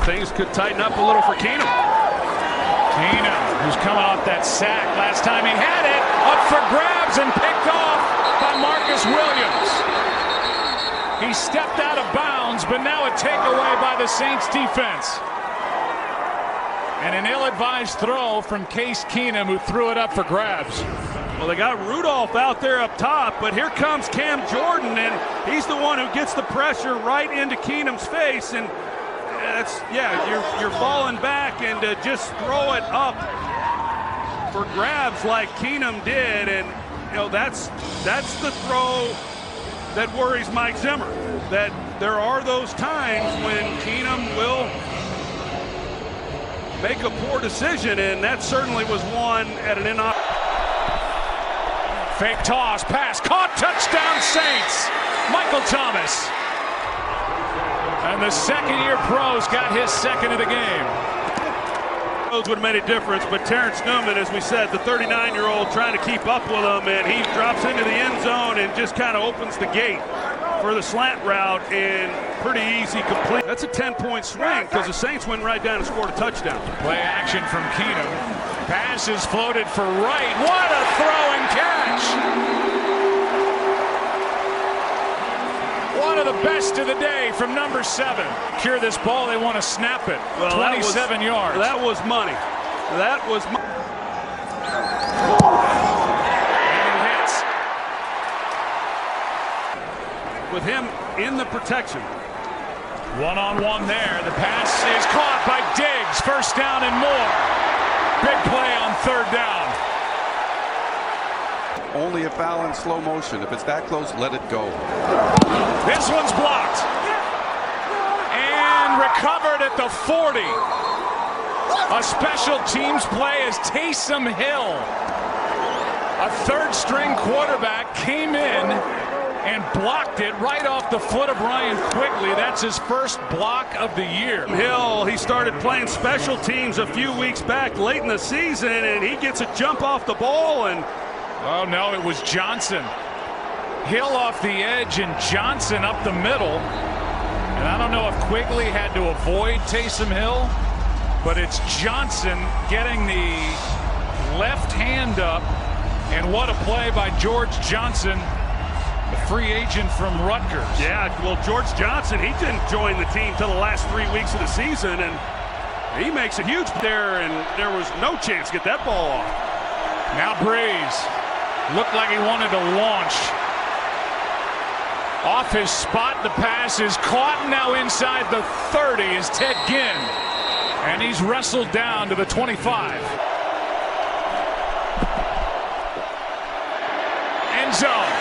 things could tighten up a little for Keenum. Keenum, who's coming off that sack. Last time he had it, up for grabs and picked off by Marcus Williams. He stepped out of bounds, but now a takeaway by the Saints defense. And an ill-advised throw from Case Keenum, who threw it up for grabs. Well, they got Rudolph out there up top, but here comes Cam Jordan, and he's the one who gets the pressure right into Keenum's face. And that's, yeah, you're falling back, and to just throw it up for grabs like Keenum did, and you know that's the throw that worries Mike Zimmer. That there are those times when Keenum will make a poor decision, and that certainly was one at an fake toss, pass, caught, touchdown Saints. Michael Thomas. And the second-year pro's got his second of the game. Would have made a difference, but Terrence Newman, as we said, the 39-year-old trying to keep up with him, and he drops into the end zone and just kind of opens the gate for the slant route, and pretty easy complete. That's a 10-point swing because the Saints went right down and scored a touchdown. Play action from Keenum. Pass is floated for right. What a throw and catch! One of the best of the day from number 7. Cure this ball, they want to snap it. Well, 27 yards. That was money. That was money. And it hits. With him in the protection. One-on-one there. The pass is caught by Diggs. First down and more. Big play on third down. Only a foul in slow motion. If it's that close, let it go. This one's blocked. And recovered at the 40. A special teams play as Taysom Hill, a third-string quarterback, came in and blocked it right off the foot of Ryan Quigley. That's his first block of the year. Hill, he started playing special teams a few weeks back late in the season, and he gets a jump off the ball. And oh no, it was Johnson. Hill off the edge and Johnson up the middle. And I don't know if Quigley had to avoid Taysom Hill, but it's Johnson getting the left hand up. And what a play by George Johnson, the free agent from Rutgers. Yeah, well, George Johnson, he didn't join the team till the last 3 weeks of the season, and he makes a huge there, and there was no chance to get that ball off. Now Breeze looked like he wanted to launch. Off his spot, the pass is caught, and now inside the 30 is Ted Ginn, and he's wrestled down to the 25. End zone.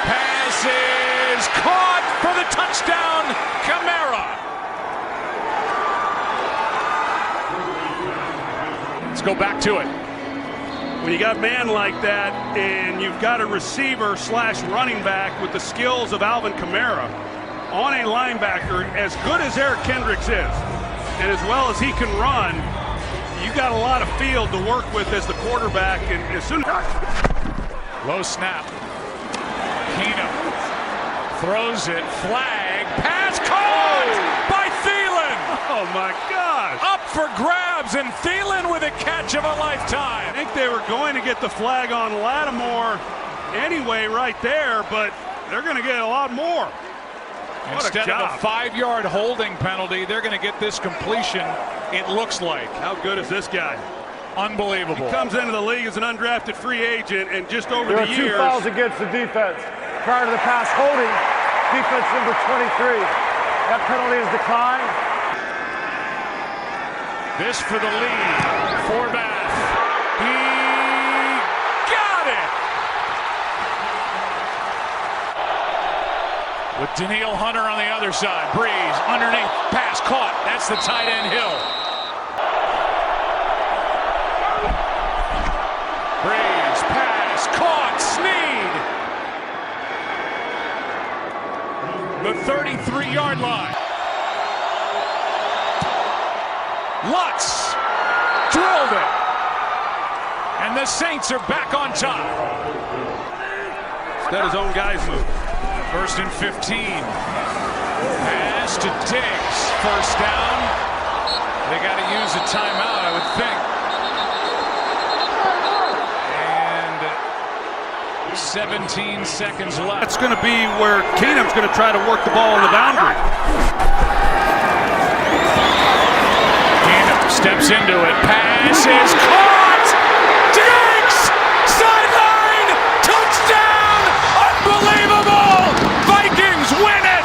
Pass is caught for the touchdown, Kamara. Let's go back to it. When you got a man like that and you've got a receiver slash running back with the skills of Alvin Kamara on a linebacker as good as Eric Kendricks is, and as well as he can run, you got a lot of field to work with as the quarterback. And as soon as low snap, Keenum throws it, flag, pass caught by Thielen. Oh my gosh! Up for grabs, and Thielen with a catch of a lifetime. I think they were going to get the flag on Lattimore anyway right there, but they're going to get a lot more. Instead of a 5-yard holding penalty, they're going to get this completion, it looks like. How good is this guy? Unbelievable. He comes into the league as an undrafted free agent, and just over there the are years. 2 fouls against the defense. Prior to the pass holding, defense number 23. That penalty is declined. This for the lead. Forbath. He got it! With Danielle Hunter on the other side. Breeze underneath. Pass caught. That's the tight end Hill. Breeze. Pass caught. Snead. The 33-yard line. Lutz drilled it. And the Saints are back on top. Instead his own guys move. First and 15. Pass to Diggs. First down. 17 seconds left. That's going to be where Keenum's going to try to work the ball on the boundary. Keenum steps into it. Pass is caught. Diggs! Sideline! Touchdown! Unbelievable! Vikings win it!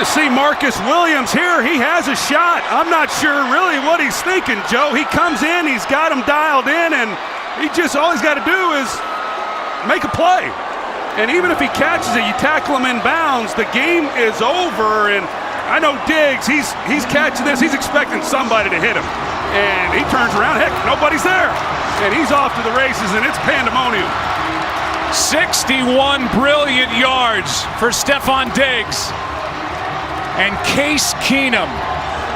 See Marcus Williams here. He has a shot. I'm not sure really what he's thinking, Joe. He comes in, he's got him dialed in, and all he's got to do is make a play. And even if he catches it, you tackle him in bounds, the game is over. And I know Diggs, he's catching this, he's expecting somebody to hit him. And he turns around, heck, nobody's there. And he's off to the races, and it's pandemonium. 61 brilliant yards for Stefon Diggs. And Case Keenum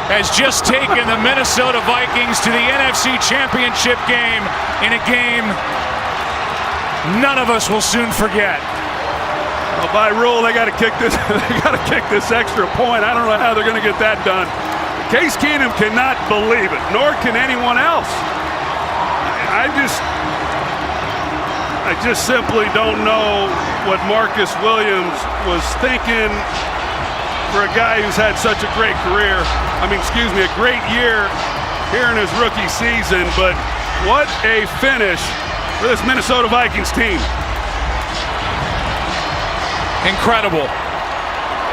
has just taken the Minnesota Vikings to the NFC Championship Game in a game none of us will soon forget. Well, by rule, they got to kick this. They got to kick this extra point. I don't know how they're going to get that done. Case Keenum cannot believe it, nor can anyone else. I just simply don't know what Marcus Williams was thinking. For a guy who's had such a great career, a great year here in his rookie season, but what a finish for this Minnesota Vikings team. Incredible.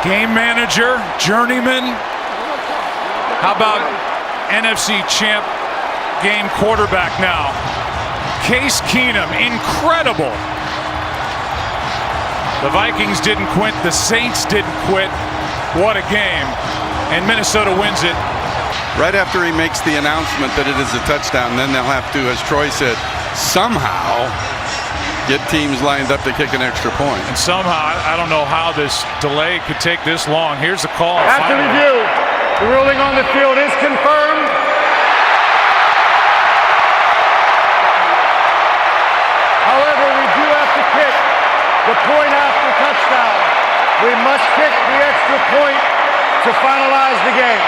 Game manager, journeyman. How about NFC Champ Game quarterback now? Case Keenum, incredible. The Vikings didn't quit, the Saints didn't quit. What a game, and Minnesota wins it. Right after he makes the announcement that it is a touchdown, then they'll have to, as Troy said, somehow get teams lined up to kick an extra point. And somehow, I don't know how this delay could take this long. Here's the call. After review, the ruling on the field is confirmed. However, we do have to kick the point after touchdown. We must kick the extra point to finalize the game.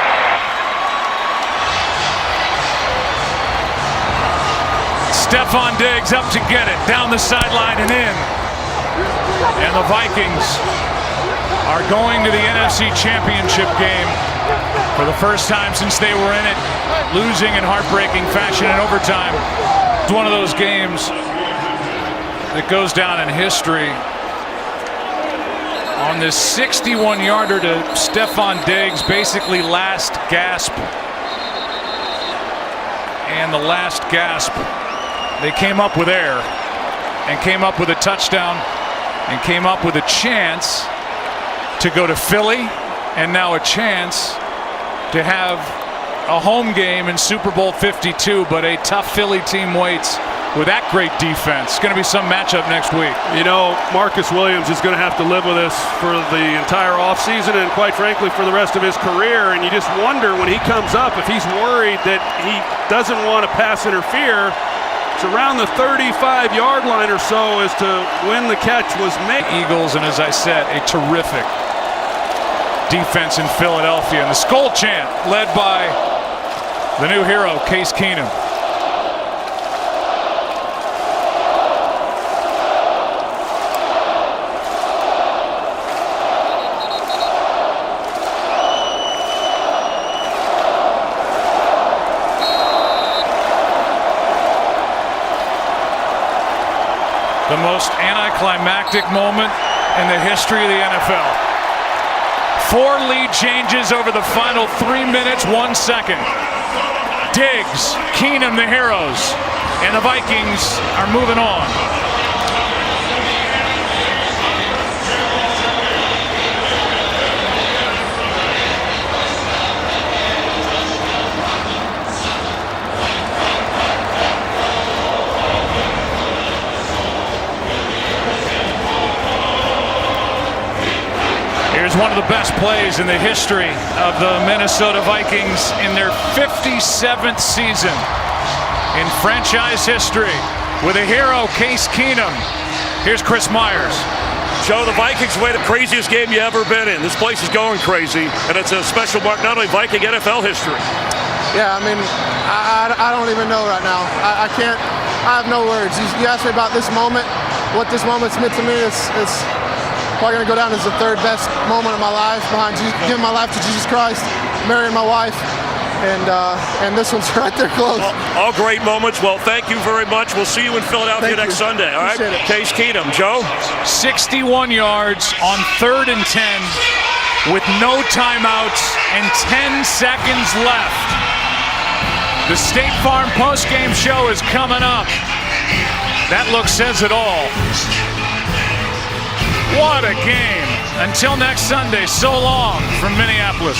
Stefon Diggs up to get it, down the sideline and in. And the Vikings are going to the NFC Championship Game for the first time since they were in it, losing in heartbreaking fashion in overtime. It's one of those games that goes down in history. On this 61-yarder to Stefon Diggs, basically last gasp. And the last gasp, they came up with air and came up with a touchdown and came up with a chance to go to Philly and now a chance to have a home game in Super Bowl 52, but a tough Philly team waits with that great defense. It's going to be some matchup next week. You know, Marcus Williams is going to have to live with this for the entire offseason and, quite frankly, for the rest of his career. And you just wonder when he comes up if he's worried that he doesn't want to pass interfere. It's around the 35-yard line or so as to when the catch was made. Eagles, and as I said, a terrific defense in Philadelphia. And the Skull Chant led by the new hero, Case Keenum. The most anticlimactic moment in the history of the NFL. 4 lead changes over the final 3 minutes, 1 second. Diggs, Keenum, the heroes, and the Vikings are moving on. the best plays in the history of the Minnesota Vikings in their 57th season in franchise history with a hero, Case Keenum. Here's Chris Myers. Joe, the Vikings play the craziest game you ever been in. This place is going crazy, and it's a special mark, not only Viking NFL history. Yeah, I mean, I don't even know right now. I can't, I have no words. You asked me about this moment, what this moment's meant to me. It's probably going to go down as the third best moment of my life, behind giving my life to Jesus Christ, marrying my wife, and this one's right there close. All great moments. Well, thank you very much. We'll see you in Philadelphia next Sunday. All right, Case Keenum. Joe? 61 yards on 3rd and 10 with no timeouts and 10 seconds left. The State Farm postgame show is coming up. That look says it all. What a game. Until next Sunday, so long from Minneapolis.